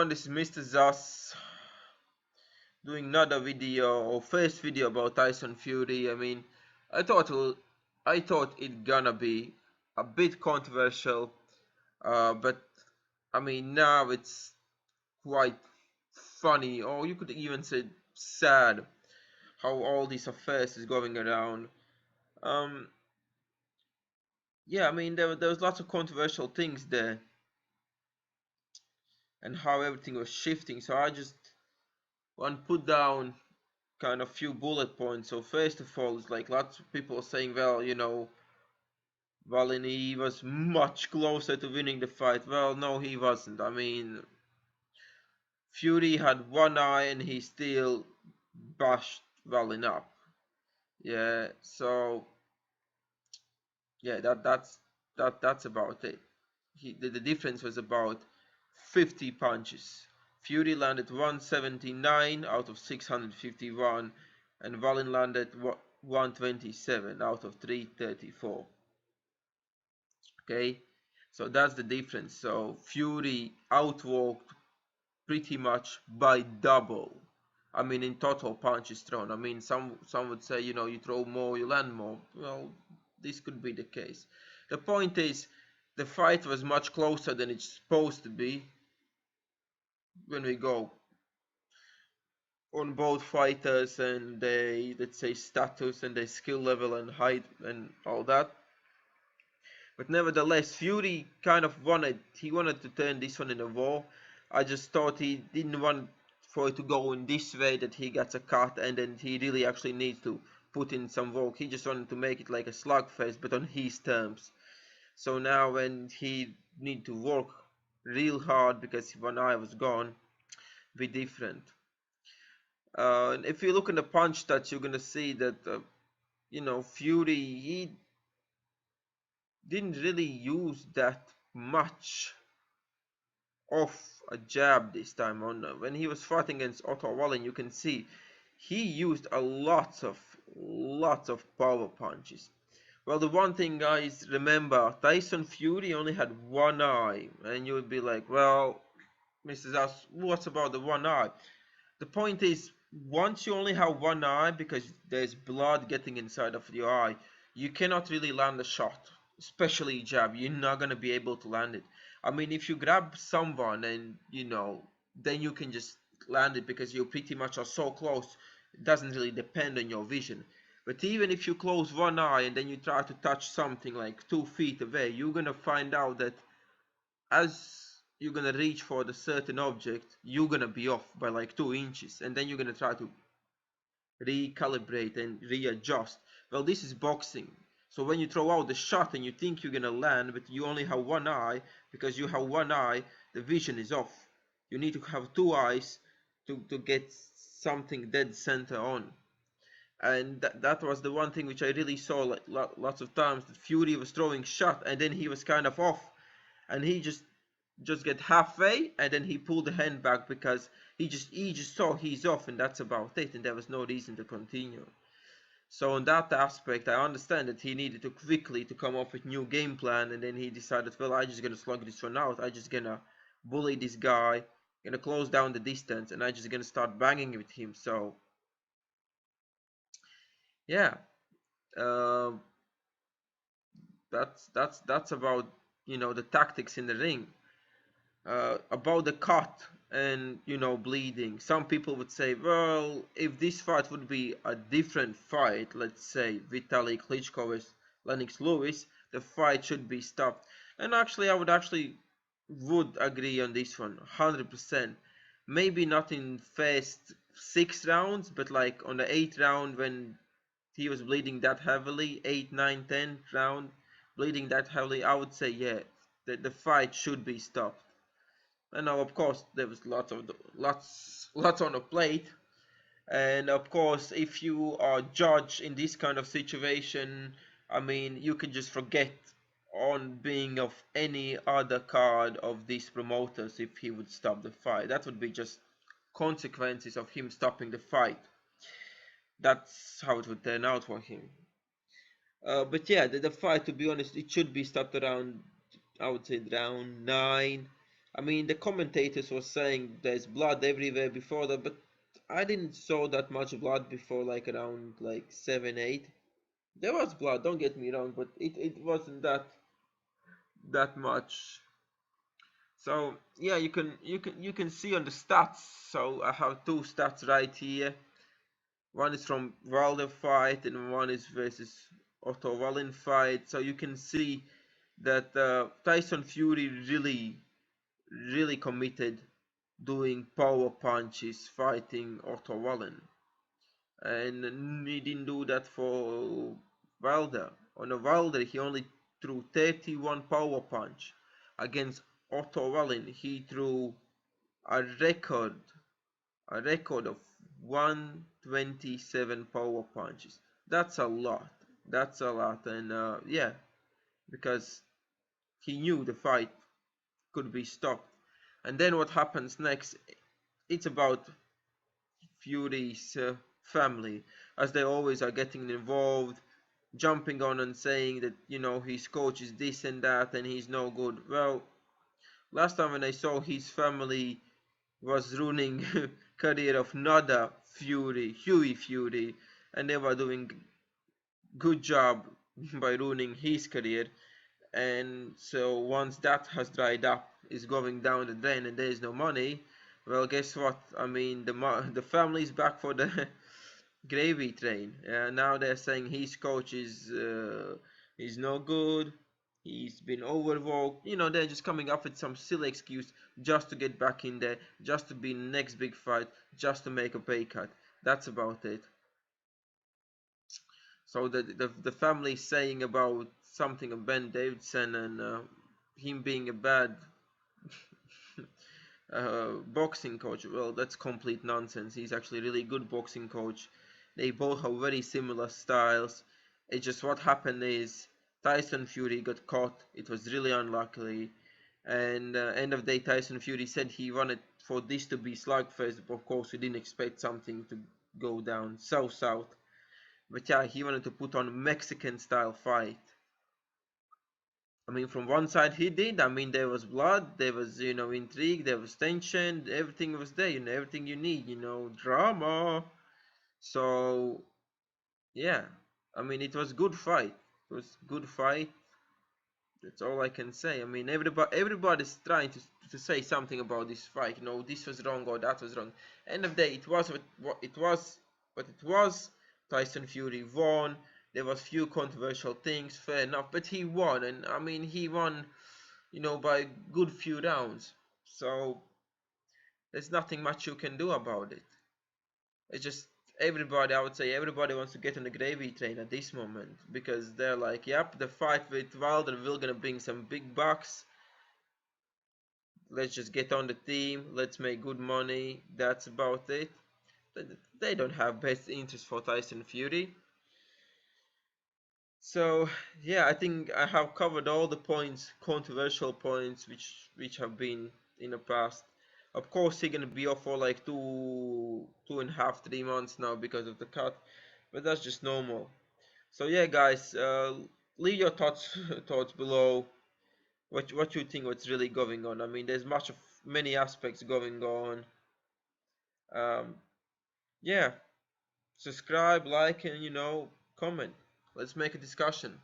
everyone, this is Mr. Zas doing another video or first video about Tyson Fury. I thought it gonna be a bit controversial, but now it's quite funny, or you could even say sad, how all these affairs is going around. Um, there was lots of controversial things there, and how everything was shifting. So I just want to put down kind of few bullet points. So first of all, it's like lots of people are saying, well, Wallin, he was much closer to winning the fight. Well, no, he wasn't. Fury had one eye and he still bashed Wallin up. Yeah, so yeah, that's about it. The difference was about 50 punches. Fury landed 179 out of 651, and Wallin landed 127 out of 334. Okay, so that's the difference. So Fury outworked pretty much by double. In total punches thrown. Some would say, you throw more, you land more. Well, this could be the case. The point is, the fight was much closer than it's supposed to be when we go on both fighters and they, let's say, status and their skill level and height and all that. But nevertheless, Fury kind of wanted to turn this one in a war. I just thought he didn't want for it to go in this way, that he gets a cut and then he really actually needs to put in some work. He just wanted to make it like a slugfest, but on his terms. So now when he need to work real hard because one eye was gone, be different. If you look in the punch stats, you're gonna see that Fury, he didn't really use that much of a jab this time on. When he was fighting against Otto Wallin, you can see he used a lots of power punches. Well, the one thing, guys, remember, Tyson Fury only had one eye, and you would be like, well, Mr. Zas, what's about the one eye? The point is, once you only have one eye, because there's blood getting inside of your eye, you cannot really land a shot, especially jab. You're not gonna be able to land it. If you grab someone and then you can just land it because you pretty much are so close. It doesn't really depend on your vision. But even if you close one eye and then you try to touch something like 2 feet away, you're gonna find out that as you're gonna reach for the certain object, you're gonna be off by like 2 inches, and then you're gonna try to recalibrate and readjust. Well, this is boxing. So when you throw out the shot and you think you're gonna land, but you only have one eye, because you have one eye, the vision is off. You need to have 2 eyes to get something dead center on. And that was the one thing which I really saw like lots of times, that Fury was throwing shot and then he was kind of off, and he just get halfway and then he pulled the hand back because he just saw he's off, and that's about it, and there was no reason to continue. So in that aspect, I understand that he needed to quickly to come up with new game plan, and then he decided, well, I just gonna slug this one out. I just gonna bully this guy, gonna close down the distance, and I just gonna start banging with him. So yeah, uh, that's about the tactics in the ring. About the cut and bleeding, some people would say, well, if this fight would be a different fight, let's say Vitaly Klitschko vs Lennox Lewis, the fight should be stopped. And actually I would agree on this one 100%. Maybe not in first 6 rounds, but like on the 8th round, when he was bleeding that heavily, 8, 9, 10 round bleeding that heavily, I would say yeah, the fight should be stopped. And now, of course, there was lots on the plate, and of course, if you are judge in this kind of situation, you can just forget on being of any other card of these promoters if he would stop the fight. That would be just consequences of him stopping the fight. That's how it would turn out for him. But yeah, the fight, to be honest, it should be stopped around, I would say, round 9. I mean, the commentators were saying there's blood everywhere before that, but I didn't saw that much blood before, like around like 7, 8. There was blood, don't get me wrong, but it wasn't that much. So yeah, you can see on the stats. So I have two stats right here. One is from Wilder fight and one is versus Otto Wallin fight. So you can see that Tyson Fury really committed doing power punches fighting Otto Wallin, and he didn't do that for Wilder. On a Wilder, he only threw 31 power punch. Against Otto Wallin, he threw a record a record of 127 power punches. That's a lot. That's a lot, and yeah, because he knew the fight could be stopped. And then what happens next? It's about Fury's family, as they always are getting involved, jumping on and saying that his coach is this and that and he's no good. Well, last time when I saw his family was ruining career of another Huey Fury, and they were doing good job by ruining his career. And so once that has dried up, is going down the drain, and there is no money. Well, guess what? I mean, the family's back for the gravy train. Now they're saying his coach is no good. He's been overworked. They're just coming up with some silly excuse just to get back in there, just to be in the next big fight, just to make a pay cut. That's about it. So the family saying about something of Ben Davidson and him being a bad boxing coach. Well, that's complete nonsense. He's actually a really good boxing coach. They both have very similar styles. It's just what happened is Tyson Fury got caught. It was really unlucky. And end of the day, Tyson Fury said he wanted for this to be slugfest. But of course, we didn't expect something to go down so south. But yeah, he wanted to put on a Mexican style fight. I mean, from one side he did. I mean, there was blood, there was intrigue, there was tension, everything was there. Everything you need. Drama. So yeah, I mean, it was good fight. It was good fight. That's all I can say. I mean, everybody's trying to say something about this fight. This was wrong or that was wrong. End of the day, it was what it was. What it was. Tyson Fury won. There was few controversial things, fair enough, but he won, and I mean he won, by good few rounds. So there's nothing much you can do about it. It's just everybody, I would say everybody wants to get on the gravy train at this moment because they're like, yep, the fight with Wilder will gonna bring some big bucks. Let's just get on the team. Let's make good money. That's about it. They don't have best interest for Tyson Fury. So yeah, I think I have covered all the points, controversial points, which have been in the past. Of course, he's gonna be off for like 2.5, 3 months now because of the cut, but that's just normal. So yeah, guys, leave your thoughts below. What you think? What's really going on? I mean, there's many aspects going on. Um, yeah, subscribe, like, and comment. Let's make a discussion.